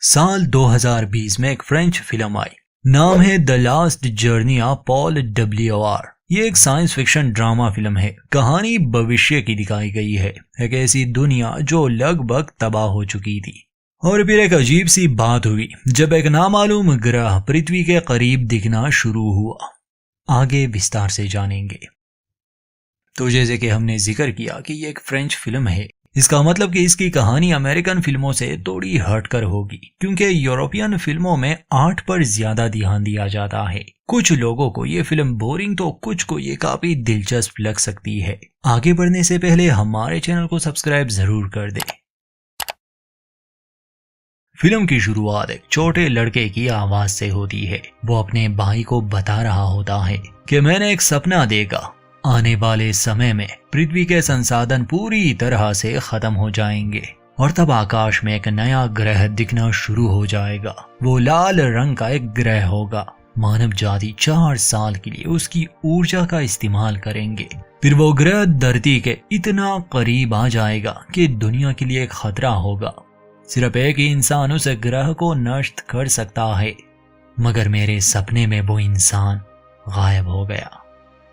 साल 2020 में एक फ्रेंच फिल्म आई। नाम है the last journey of Paul W R. ये एक साइंस फिक्शन ड्रामा फिल्म है। कहानी भविष्य की दिखाई गई है, एक ऐसी दुनिया जो लगभग तबाह हो चुकी थी। और फिर एक अजीब सी बात हुई जब एक नामालूम ग्रह पृथ्वी के करीब दिखना शुरू हुआ। आगे विस्तार से जानेंगे। तो जैसे कि हमने जिक्र किया कि ये एक फ्रेंच फिल्म है, इसका मतलब कि इसकी कहानी अमेरिकन फिल्मों से थोड़ी हटकर होगी, क्योंकि यूरोपियन फिल्मों में आर्ट पर ज्यादा ध्यान दिया जाता है। कुछ लोगों को ये फिल्म बोरिंग तो कुछ को ये काफी दिलचस्प लग सकती है। आगे बढ़ने से पहले हमारे चैनल को सब्सक्राइब जरूर कर दे। फिल्म की शुरुआत एक छोटे लड़के की आवाज से होती है। वो अपने भाई को बता रहा होता है कि मैंने एक सपना देखा, आने वाले समय में पृथ्वी के संसाधन पूरी तरह से खत्म हो जाएंगे और तब आकाश में एक नया ग्रह दिखना शुरू हो जाएगा। वो लाल रंग का एक ग्रह होगा। मानव जाति 4 साल के लिए उसकी ऊर्जा का इस्तेमाल करेंगे। फिर वो ग्रह धरती के इतना करीब आ जाएगा कि दुनिया के लिए एक खतरा होगा। सिर्फ एक ही इंसान उस ग्रह को नष्ट कर सकता है, मगर मेरे सपने में वो इंसान गायब हो गया।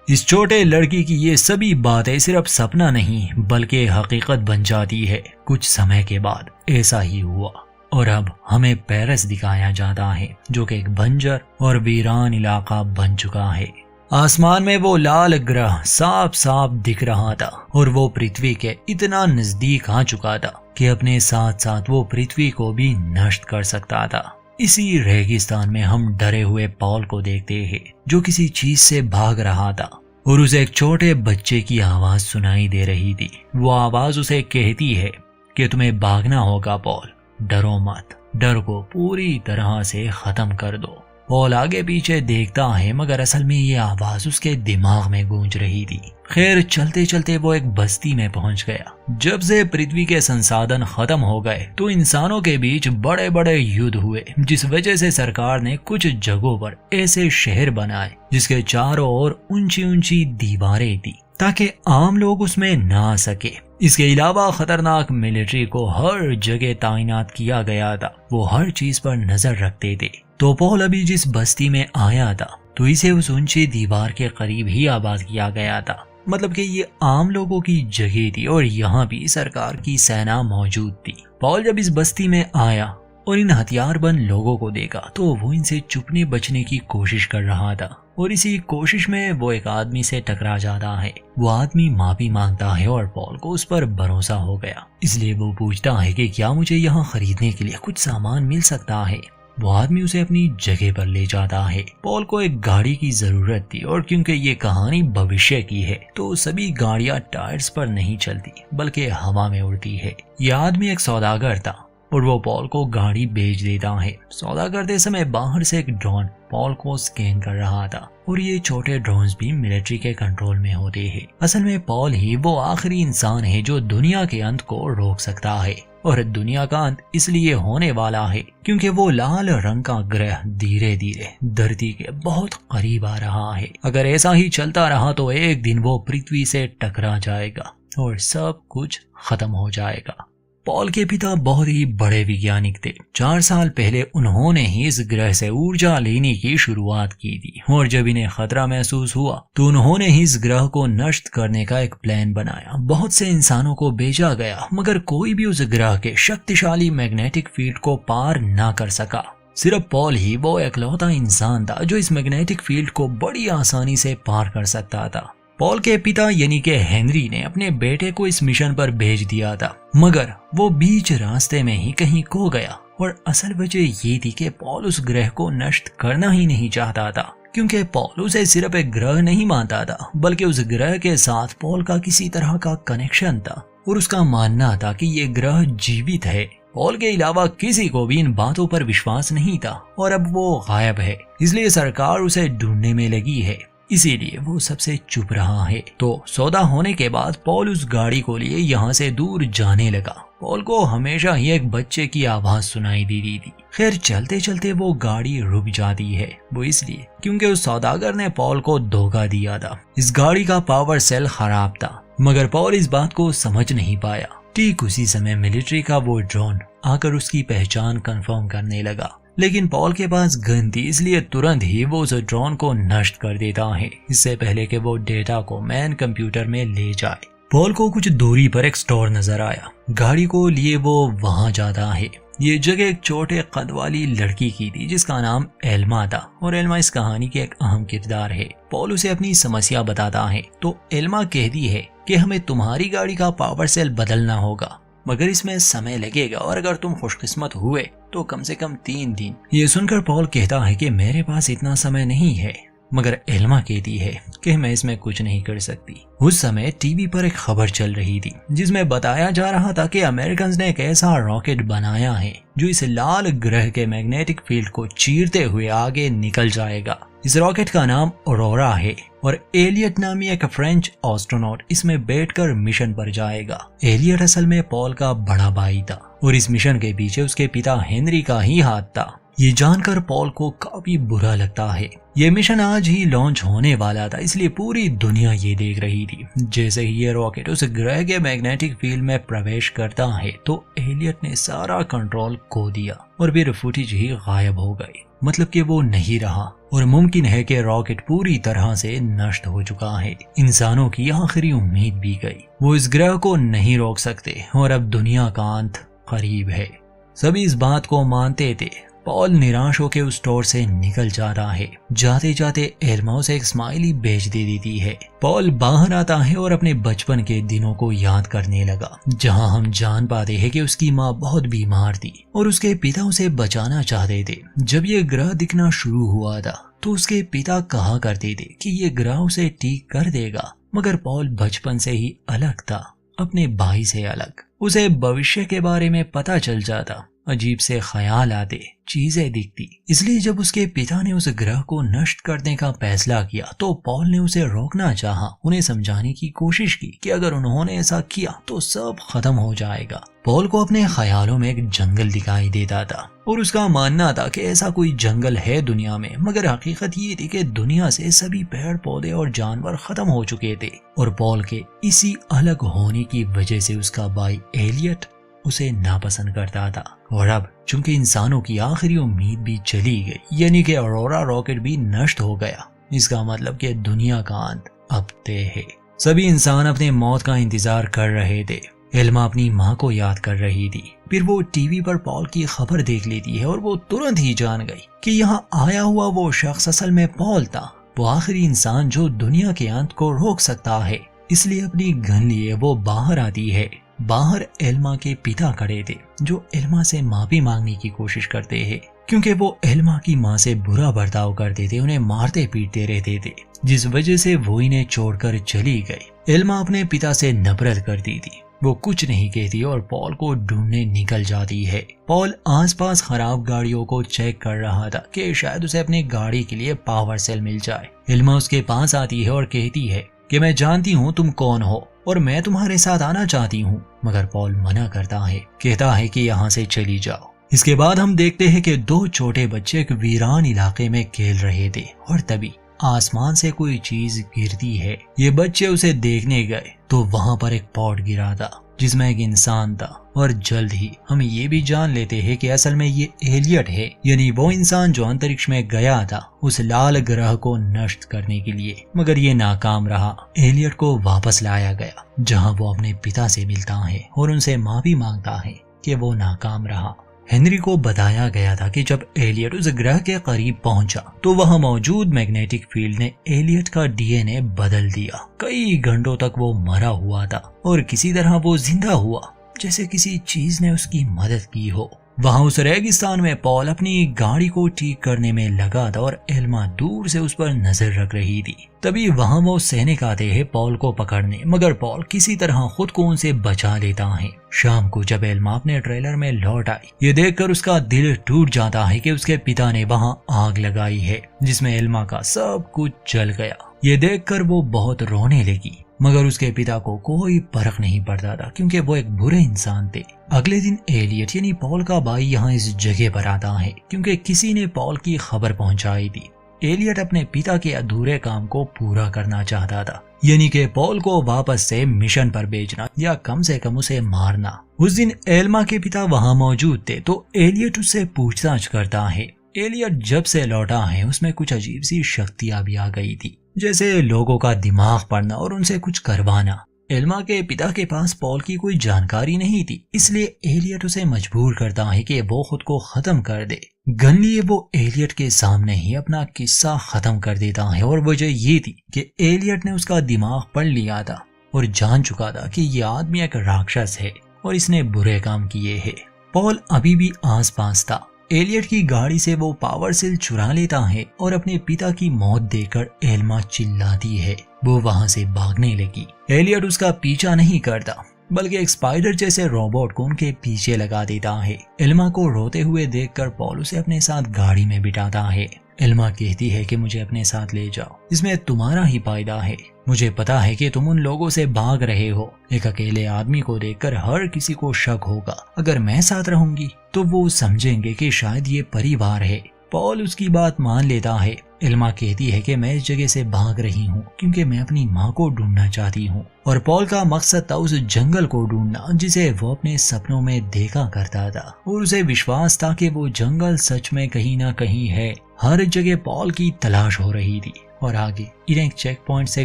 इस छोटे लड़की की ये सभी बातें सिर्फ सपना नहीं बल्कि हकीकत बन जाती है। कुछ समय के बाद ऐसा ही हुआ और अब हमें पेरिस दिखाया जाता है, जो कि एक बंजर और वीरान इलाका बन चुका है। आसमान में वो लाल ग्रह साफ साफ दिख रहा था और वो पृथ्वी के इतना नजदीक आ चुका था कि अपने साथ साथ वो पृथ्वी को भी नष्ट कर सकता था। इसी रेगिस्तान में हम डरे हुए पॉल को देखते हैं, जो किसी चीज से भाग रहा था और उसे एक छोटे बच्चे की आवाज सुनाई दे रही थी। वो आवाज उसे कहती है कि तुम्हें भागना होगा पॉल, डरो मत, डर को पूरी तरह से खत्म कर दो। पॉल आगे पीछे देखता है, मगर असल में ये आवाज उसके दिमाग में गूंज रही थी। खैर चलते चलते वो एक बस्ती में पहुंच गया। जब से पृथ्वी के संसाधन खत्म हो गए तो इंसानों के बीच बड़े बड़े युद्ध हुए, जिस वजह से सरकार ने कुछ जगहों पर ऐसे शहर बनाए जिसके चारों ओर ऊंची ऊंची दीवारें थी ताकि आम लोग उसमें ना आ सके। इसके अलावा खतरनाक मिलिट्री को हर जगह तैनात किया गया था। वो हर चीज पर नजर रखते थे। तो पॉल अभी जिस बस्ती में आया था तो इसे उस ऊंची दीवार के करीब ही आबाद किया गया था। मतलब कि ये आम लोगों की जगह थी और यहाँ भी सरकार की सेना मौजूद थी। पॉल जब इस बस्ती में आया और इन हथियारबंद लोगों को देखा तो वो इनसे छुपने बचने की कोशिश कर रहा था और इसी कोशिश में वो एक आदमी से टकरा जाता है। वो आदमी माफी मांगता है और पॉल को उस पर भरोसा हो गया, इसलिए वो पूछता है कि क्या मुझे यहाँ खरीदने के लिए कुछ सामान मिल सकता है। वो आदमी उसे अपनी जगह पर ले जाता है। पॉल को एक गाड़ी की जरूरत थी और क्योंकि ये कहानी भविष्य की है तो सभी गाड़ियां टायर्स पर नहीं चलती बल्कि हवा में उड़ती है। यह आदमी एक सौदागर था और वो पॉल को गाड़ी बेच देता है। सौदा करते समय बाहर से एक ड्रोन पॉल को स्कैन कर रहा था और ये छोटे ड्रोन्स भी मिलिट्री के कंट्रोल में होते हैं। असल में पॉल ही वो आखिरी इंसान है जो दुनिया के अंत को रोक सकता है और दुनिया का अंत इसलिए होने वाला है क्योंकि वो लाल रंग का ग्रह धीरे धीरे धरती के बहुत करीब आ रहा है। अगर ऐसा ही चलता रहा तो एक दिन वो पृथ्वी से टकरा जाएगा और सब कुछ खत्म हो जाएगा। पॉल के पिता बहुत ही बड़े वैज्ञानिक थे। 4 साल पहले उन्होंने ही इस ग्रह से ऊर्जा लेने की शुरुआत की थी और जब इन्हें खतरा महसूस हुआ तो उन्होंने ही इस ग्रह को नष्ट करने का एक प्लान बनाया। बहुत से इंसानों को भेजा गया मगर कोई भी उस ग्रह के शक्तिशाली मैग्नेटिक फील्ड को पार ना कर सका। सिर्फ पॉल ही वो एकलौता इंसान था जो इस मैग्नेटिक फील्ड को बड़ी आसानी से पार कर सकता था। पॉल के पिता यानी कि हेनरी ने अपने बेटे को इस मिशन पर भेज दिया था, मगर वो बीच रास्ते में ही कहीं खो गया और असल वजह ये थी कि पॉल उस ग्रह को नष्ट करना ही नहीं चाहता था, क्योंकि पॉल उसे सिर्फ एक ग्रह नहीं मानता था बल्कि उस ग्रह के साथ पॉल का किसी तरह का कनेक्शन था और उसका मानना था कि ये ग्रह जीवित है। पॉल के अलावा किसी को भी इन बातों पर विश्वास नहीं था और अब वो गायब है, इसलिए सरकार उसे ढूंढने में लगी है, इसीलिए वो सबसे चुप रहा है। तो सौदा होने के बाद पॉल उस गाड़ी को लिए यहाँ से दूर जाने लगा। पॉल को हमेशा ही एक बच्चे की आवाज सुनाई दे रही थी। खैर चलते चलते वो गाड़ी रुक जाती है, वो इसलिए क्योंकि उस सौदागर ने पॉल को धोखा दिया था। इस गाड़ी का पावर सेल खराब था मगर पॉल इस बात को समझ नहीं पाया। ठीक उसी समय मिलिट्री का वो ड्रोन आकर उसकी पहचान कंफर्म करने लगा, लेकिन पॉल के पास गन थी, इसलिए तुरंत ही वो उस ड्रोन को नष्ट कर देता है, इससे पहले कि वो डेटा को मैन कंप्यूटर में ले जाए। पॉल को कुछ दूरी पर एक स्टोर नजर आया। गाड़ी को लिए वो वहां जाता है। ये जगह एक छोटे कद वाली लड़की की थी जिसका नाम एल्मा था, और एल्मा इस कहानी के एक अहम किरदार है। पॉल उसे अपनी समस्या बताता है तो एल्मा कहती है कि हमें तुम्हारी गाड़ी का पावर सेल बदलना होगा, मगर इसमें समय लगेगा, और अगर तुम खुशकिस्मत हुए तो कम से कम 3 दिन। ये सुनकर पॉल कहता है कि मेरे पास इतना समय नहीं है, मगर एल्मा कहती है कि मैं इसमें कुछ नहीं कर सकती। उस समय टीवी पर एक खबर चल रही थी जिसमें बताया जा रहा था कि अमेरिकन ने एक ऐसा रॉकेट बनाया है जो इस लाल ग्रह के मैग्नेटिक फील्ड को चीरते हुए आगे निकल जाएगा। इस रॉकेट का नाम ऑरोरा है और एलियट नामी एक फ्रेंच एस्ट्रोनॉट इसमें बैठकर मिशन पर जाएगा। एलियट असल में पॉल का बड़ा भाई था और इस मिशन के पीछे उसके पिता हेनरी का ही हाथ था। ये जानकर पॉल को काफी बुरा लगता है। ये मिशन आज ही लॉन्च होने वाला था, इसलिए पूरी दुनिया ये देख रही थी। जैसे ही ये रॉकेट उस ग्रह के मैग्नेटिक फील्ड में प्रवेश करता है तो एलियट ने सारा कंट्रोल खो दिया और फिर फुटेज ही गायब हो गई, मतलब कि वो नहीं रहा, और मुमकिन है कि रॉकेट पूरी तरह से नष्ट हो चुका है। इंसानों की आखिरी उम्मीद भी गई। वो इस ग्रह को नहीं रोक सकते और अब दुनिया का अंत करीब है। सभी इस बात को मानते थे। पॉल निराश होकर उस स्टोर से निकल जाता है। जाते जाते एल्मा उसे एक स्माइली भेज दे देती है। पॉल बाहर आता है और अपने बचपन के दिनों को याद करने लगा, जहां हम जान पाते हैं कि उसकी माँ बहुत बीमार थी और उसके पिता उसे बचाना चाहते थे। जब ये ग्रह दिखना शुरू हुआ था तो उसके पिता कहा करते थे कि ये ग्रह उसे ठीक कर देगा, मगर पॉल बचपन से ही अलग था, अपने भाई से अलग। उसे भविष्य के बारे में पता चल जाता, अजीब से ख्याल आते, चीजें दिखती। इसलिए जब उसके पिता ने उस ग्रह को नष्ट करने का फैसला किया तो पॉल ने उसे रोकना चाहा, उन्हें समझाने की कोशिश की कि अगर उन्होंने ऐसा किया तो सब खत्म हो जाएगा। पॉल को अपने ख्यालों में एक जंगल दिखाई देता था और उसका मानना था कि ऐसा कोई जंगल है दुनिया में, मगर हकीकत ये थी कि दुनिया से सभी पेड़ पौधे और जानवर खत्म हो चुके थे और पॉल के इसी अलग होने की वजह से उसका भाई एलियट उसे नापसंद करता था। और अब चूंकि इंसानों की आखिरी उम्मीद भी चली गई, यानी कि ऑरोरा रॉकेट भी नष्ट हो गया, इसका मतलब कि दुनिया का अंत अब तय है। सभी इंसान अपने मौत का इंतजार कर रहे थे। एल्मा अपनी माँ को याद कर रही थी। फिर वो टीवी पर पॉल की खबर देख लेती है और वो तुरंत ही जान गई कि यहाँ आया हुआ वो शख्स असल में पॉल था, वो आखिरी इंसान जो दुनिया के अंत को रोक सकता है। इसलिए अपनी गन लिए वो बाहर आती है। बाहर एल्मा के पिता खड़े थे जो एल्मा से माफी मांगने की कोशिश करते हैं, क्योंकि वो एल्मा की माँ से बुरा बर्ताव करते थे, उन्हें मारते पीटते रहते थे, जिस वजह से वो इन्हें छोड़कर चली गई। एल्मा अपने पिता से नफरत करती थी। वो कुछ नहीं कहती और पॉल को ढूंढने निकल जाती है। पॉल आसपास खराब गाड़ियों को चेक कर रहा था कि शायद उसे अपनी गाड़ी के लिए पावर सेल मिल जाए। एल्मा उसके पास आती है और कहती है कि मैं जानती हूँ तुम कौन हो और मैं तुम्हारे साथ आना चाहती हूँ, मगर पॉल मना करता है, कहता है कि यहाँ से चली जाओ। इसके बाद हम देखते हैं कि 2 छोटे बच्चे एक वीरान इलाके में खेल रहे थे और तभी आसमान से कोई चीज गिरती है। ये बच्चे उसे देखने गए तो वहाँ पर एक पॉट गिरा था जिसमें एक इंसान था और जल्द ही हम ये भी जान लेते हैं कि असल में ये एलियट है, यानी वो इंसान जो अंतरिक्ष में गया था उस लाल ग्रह को नष्ट करने के लिए, मगर ये नाकाम रहा। एलियट को वापस लाया गया जहाँ वो अपने पिता से मिलता है और उनसे माफी मांगता है कि वो नाकाम रहा। हेनरी को बताया गया था कि जब एलियट उस ग्रह के करीब पहुंचा तो वहां मौजूद मैग्नेटिक फील्ड ने एलियट का डीएनए बदल दिया। कई घंटों तक वो मरा हुआ था और किसी तरह वो जिंदा हुआ, जैसे किसी चीज ने उसकी मदद की हो। वहां उस रेगिस्तान में पॉल अपनी गाड़ी को ठीक करने में लगा था और एल्मा दूर से उस पर नजर रख रही थी। तभी वहां वो सैनिक आते हैं पॉल को पकड़ने, मगर पॉल किसी तरह खुद को उनसे बचा लेता है। शाम को जब एल्मा अपने ट्रेलर में लौट आई, ये देखकर उसका दिल टूट जाता है कि उसके पिता ने वहां आग लगाई है जिसमें एल्मा का सब कुछ जल गया। ये देखकर वो बहुत रोने लगी, मगर उसके पिता को कोई फर्क नहीं पड़ता था क्योंकि वो एक बुरे इंसान थे। अगले दिन एलियट यानी पॉल का भाई यहाँ इस जगह पर आता है क्योंकि किसी ने पॉल की खबर पहुंचाई थी। एलियट अपने पिता के अधूरे काम को पूरा करना चाहता था, यानी कि पॉल को वापस से मिशन पर भेजना या कम से कम उसे मारना। उस दिन एल्मा के पिता वहां मौजूद थे तो एलियट उससे पूछताछ करता है। एलियट जब से लौटा है उसमें कुछ अजीब सी शक्तियां भी आ गई थी, जैसे लोगों का दिमाग पढ़ना और उनसे कुछ करवाना। एल्मा के पिता के पास पॉल की कोई जानकारी नहीं थी, इसलिए एलियट उसे मजबूर करता है कि वो खुद को खत्म कर दे। गन लिए वो एलियट के सामने ही अपना किस्सा खत्म कर देता है और वजह ये थी कि एलियट ने उसका दिमाग पढ़ लिया था और जान चुका था कि ये आदमी एक राक्षस है और इसने बुरे काम किए हैं। पॉल अभी भी आसपास था। एलियट की गाड़ी से वो पावर सेल चुरा लेता है और अपने पिता की मौत देखकर एल्मा चिल्लाती है। वो वहां से भागने लगी। एलियट उसका पीछा नहीं करता बल्कि एक स्पाइडर जैसे रोबोट को उनके पीछे लगा देता है। एल्मा को रोते हुए देखकर पॉल उसे अपने साथ गाड़ी में बिठाता है। एल्मा कहती है कि मुझे अपने साथ ले जाओ, इसमें तुम्हारा ही फायदा है। मुझे पता है कि तुम उन लोगों से भाग रहे हो। एक अकेले आदमी को देखकर हर किसी को शक होगा। अगर मैं साथ रहूंगी तो वो समझेंगे कि शायद ये परिवार है। पॉल उसकी बात मान लेता है। एल्मा कहती है कि मैं इस जगह से भाग रही हूँ क्योंकि मैं अपनी माँ को ढूंढना चाहती हूँ। और पॉल का मकसद था उस जंगल को ढूंढना जिसे वो अपने सपनों में देखा करता था और उसे विश्वास था कि वो जंगल सच में कहीं ना कहीं है। हर जगह पॉल की तलाश हो रही थी और आगे इन्हें एक चेक पॉइंट से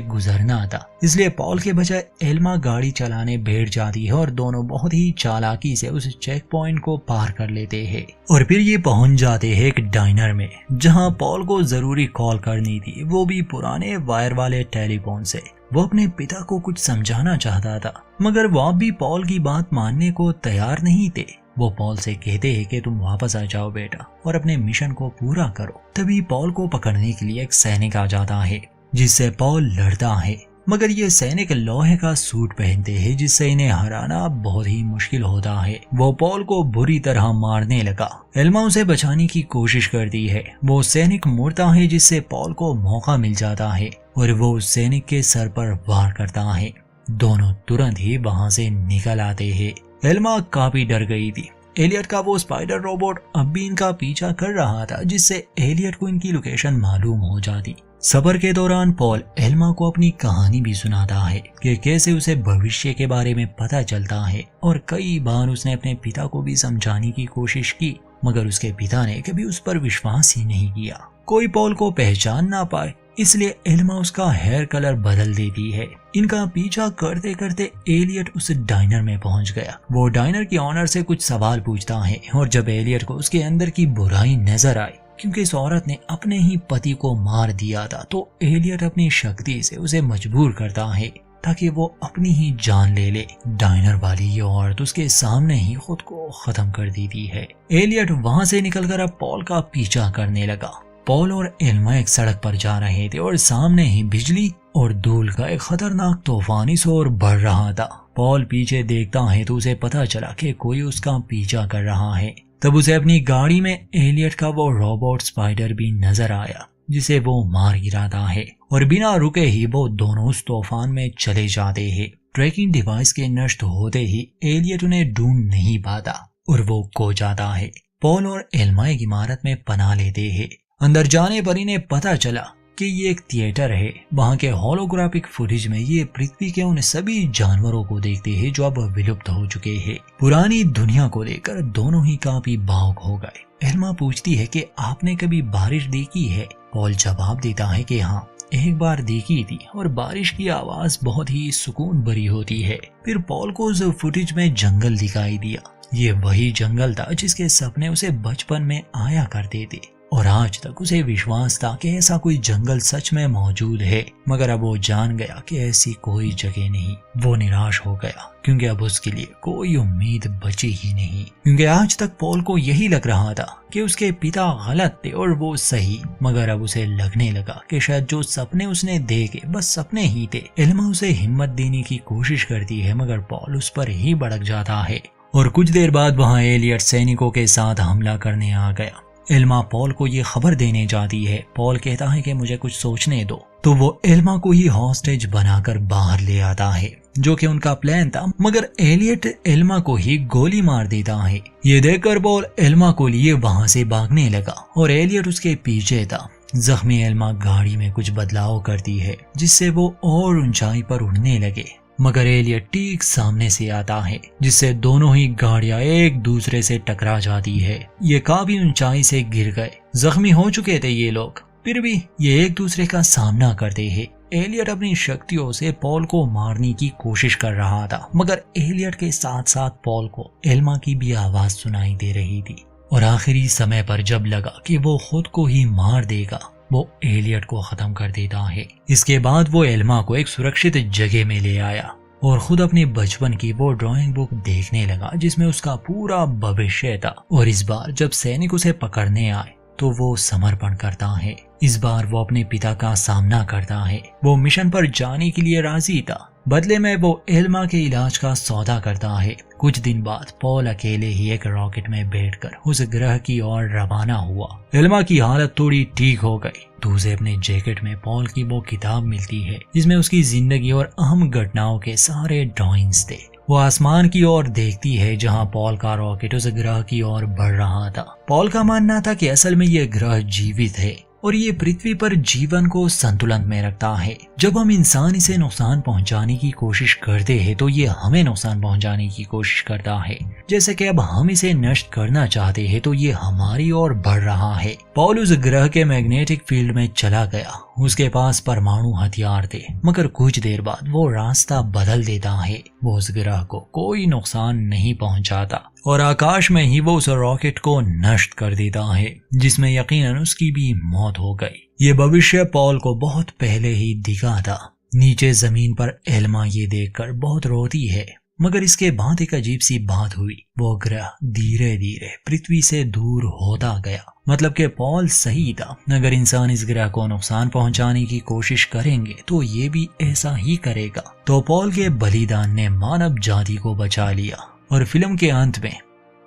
गुजरना था, इसलिए पॉल के बजाय एल्मा गाड़ी चलाने बैठ जाती है और दोनों बहुत ही चालाकी से उस चेक पॉइंट को पार कर लेते हैं। और फिर ये पहुंच जाते हैं एक डाइनर में जहां पॉल को जरूरी कॉल करनी थी, वो भी पुराने वायर वाले टेलीफोन से। वो अपने पिता को कुछ समझाना चाहता था मगर वो भी पॉल की बात मानने को तैयार नहीं थे। वो पॉल से कहते हैं कि तुम वापस आ जाओ बेटा और अपने मिशन को पूरा करो। तभी पॉल को पकड़ने के लिए एक सैनिक आ जाता है जिससे पॉल लड़ता है, मगर ये सैनिक लोहे का सूट पहनते हैं जिससे इन्हें हराना बहुत ही मुश्किल होता है। वो पॉल को बुरी तरह मारने लगा। एल्मा उसे बचाने की कोशिश करती है। वो सैनिक मुड़ता है जिससे पॉल को मौका मिल जाता है और वो उस सैनिक के सर पर वार करता है। दोनों तुरंत ही वहां से निकल आते हैं। एल्मा काफी डर गई थी। एलियट का वो स्पाइडर रोबोट अब भी इनका पीछा कर रहा था जिससे एलियट को इनकी लोकेशन मालूम हो जाती। सफर के दौरान पॉल एल्मा को अपनी कहानी भी सुनाता है कि कैसे उसे भविष्य के बारे में पता चलता है और कई बार उसने अपने पिता को भी समझाने की कोशिश की मगर उसके पिता ने कभी उस पर विश्वास ही नहीं किया। कोई पॉल को पहचान ना पाए इसलिए एल्मा उसका हेयर कलर बदल देती है। इनका पीछा करते करते एलियट उस डाइनर में पहुंच गया। वो डाइनर की ऑनर से कुछ सवाल पूछता है और जब एलियट को उसके अंदर की बुराई नजर आई क्योंकि इस औरत ने अपने ही पति को मार दिया था तो एलियट अपनी शक्ति से उसे मजबूर करता है ताकि वो अपनी ही जान ले ले। डाइनर वाली ये औरत उसके सामने ही खुद को खत्म कर देती है। एलियट वहां से निकलकर अब पॉल का पीछा करने लगा। पॉल और एल्मा एक सड़क पर जा रहे थे और सामने ही बिजली और धूल का एक खतरनाक तूफान इस ओर बढ़ रहा था। पॉल पीछे देखता है तो उसे पता चला कि कोई उसका पीछा कर रहा है। तब उसे अपनी गाड़ी में एलियट का वो रोबोट स्पाइडर भी नजर आया जिसे वो मार गिराता है और बिना रुके ही वो दोनों उस तूफान में चले जाते हैं। ट्रैकिंग डिवाइस के नष्ट होते ही एलियट उन्हें ढूंढ नहीं पाता और वो खो जाता है। पॉल और एल्मा एक इमारत में पनाह लेते हैं। अंदर जाने पर इन्हें पता चला कि ये एक थिएटर है। वहाँ के होलोग्राफिक फुटेज में ये पृथ्वी के उन सभी जानवरों को देखते हैं जो अब विलुप्त हो चुके हैं। पुरानी दुनिया को देखकर दोनों ही काफी भावुक हो गए। एल्मा पूछती है कि आपने कभी बारिश देखी है? पॉल जवाब देता है कि हाँ, एक बार देखी थी और बारिश की आवाज बहुत ही सुकून भरी होती है। फिर पॉल को उस फुटेज में जंगल दिखाई दिया। ये वही जंगल था जिसके सपने उसे बचपन में आया करते थे और आज तक उसे विश्वास था कि ऐसा कोई जंगल सच में मौजूद है, मगर अब वो जान गया कि ऐसी कोई जगह नहीं। वो निराश हो गया क्योंकि अब उसके लिए कोई उम्मीद बची ही नहीं, क्योंकि आज तक पॉल को यही लग रहा था कि उसके पिता गलत थे और वो सही, मगर अब उसे लगने लगा कि शायद जो सपने उसने देखे बस सपने ही थे। एल्मा उसे हिम्मत देने की कोशिश करती है मगर पॉल उस पर ही भड़क जाता है और कुछ देर बाद वहाँ एलियट सैनिकों के साथ हमला करने आ गया। एल्मा पॉल को ये खबर देने जाती है। पॉल कहता है कि मुझे कुछ सोचने दो, तो वो एल्मा को ही हॉस्टेज बनाकर बाहर ले आता है, जो कि उनका प्लान था, मगर एलियट एल्मा को ही गोली मार देता है। ये देखकर पॉल एल्मा को लिए वहां से भागने लगा और एलियट उसके पीछे था। जख्मी एल्मा गाड़ी में कुछ बदलाव करती है जिससे वो और ऊंचाई पर उड़ने लगे, मगर एलियट ठीक सामने से आता है जिससे दोनों ही गाड़ियां एक दूसरे से टकरा जाती है। ये काफी ऊंचाई से गिर गए। जख्मी हो चुके थे ये लोग, फिर भी ये एक दूसरे का सामना करते हैं। एलियट अपनी शक्तियों से पॉल को मारने की कोशिश कर रहा था, मगर एलियट के साथ साथ पॉल को एल्मा की भी आवाज सुनाई दे रही थी। और आखिरी समय पर जब लगा कि वो खुद को ही मार देगा, वो एलियट को खत्म कर देता है। इसके बाद वो एल्मा को एक सुरक्षित जगह में ले आया और खुद अपने बचपन की वो ड्राइंग बुक देखने लगा जिसमें उसका पूरा भविष्य था। और इस बार जब सैनिक उसे पकड़ने आए तो वो समर्पण करता है। इस बार वो अपने पिता का सामना करता है। वो मिशन पर जाने के लिए राजी था, बदले में वो एल्मा के इलाज का सौदा करता है। कुछ दिन बाद पॉल अकेले ही एक रॉकेट में बैठकर उस ग्रह की ओर रवाना हुआ। एल्मा की हालत थोड़ी ठीक हो गई तो उसे अपने जैकेट में पॉल की वो किताब मिलती है जिसमें उसकी जिंदगी और अहम घटनाओं के सारे ड्राइंग्स थे। वो आसमान की ओर देखती है जहां पॉल का रॉकेट उस ग्रह की ओर बढ़ रहा था। पॉल का मानना था कि असल में ये ग्रह जीवित है और ये पृथ्वी पर जीवन को संतुलन में रखता है। जब हम इंसान इसे नुकसान पहुंचाने की कोशिश करते हैं तो ये हमें नुकसान पहुंचाने की कोशिश करता है। जैसे कि अब हम इसे नष्ट करना चाहते हैं तो ये हमारी ओर बढ़ रहा है। पॉल उस ग्रह के मैग्नेटिक फील्ड में चला गया। उसके पास परमाणु हथियार थे, मगर कुछ देर बाद वो रास्ता बदल देता है। वो उस ग्रह को कोई नुकसान नहीं पहुंचाता और आकाश में ही वो उस रॉकेट को नष्ट कर देता है, जिसमें यकीनन उसकी भी मौत हो गई। ये भविष्य पॉल को बहुत पहले ही दिखा था। नीचे जमीन पर एल्मा ये देखकर बहुत रोती है, मगर इसके बाद एक अजीब सी बात हुई। वो ग्रह धीरे धीरे पृथ्वी से दूर होता गया। मतलब कि पॉल सही था। अगर इंसान इस ग्रह को नुकसान पहुंचाने की कोशिश करेंगे तो ये भी ऐसा ही करेगा। तो पॉल के बलिदान ने मानव जाति को बचा लिया। और फिल्म के अंत में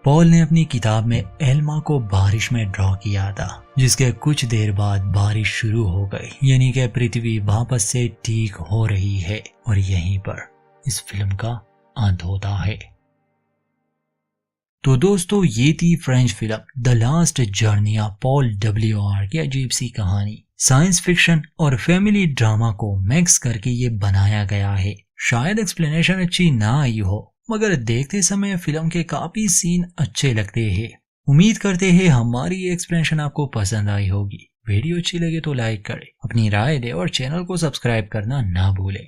पॉल ने अपनी किताब में एल्मा को बारिश में ड्रॉ किया था, जिसके कुछ देर बाद बारिश शुरू हो गई, यानी कि पृथ्वी वापस से ठीक हो रही है। और यहीं पर इस फिल्म का अंत होता है। तो दोस्तों, ये थी French film the last journey of Paul W R की अजीब सी कहानी। साइंस फिक्शन और फैमिली ड्रामा को मिक्स करके ये बनाया गया है। शायद एक्सप्लेनेशन अच्छी ना आई हो, मगर देखते समय फिल्म के काफी सीन अच्छे लगते हैं। उम्मीद करते हैं हमारी ये एक्सप्लेनेशन आपको पसंद आई होगी। वीडियो अच्छी लगे तो लाइक करें, अपनी राय दें और चैनल को सब्सक्राइब करना ना भूलें।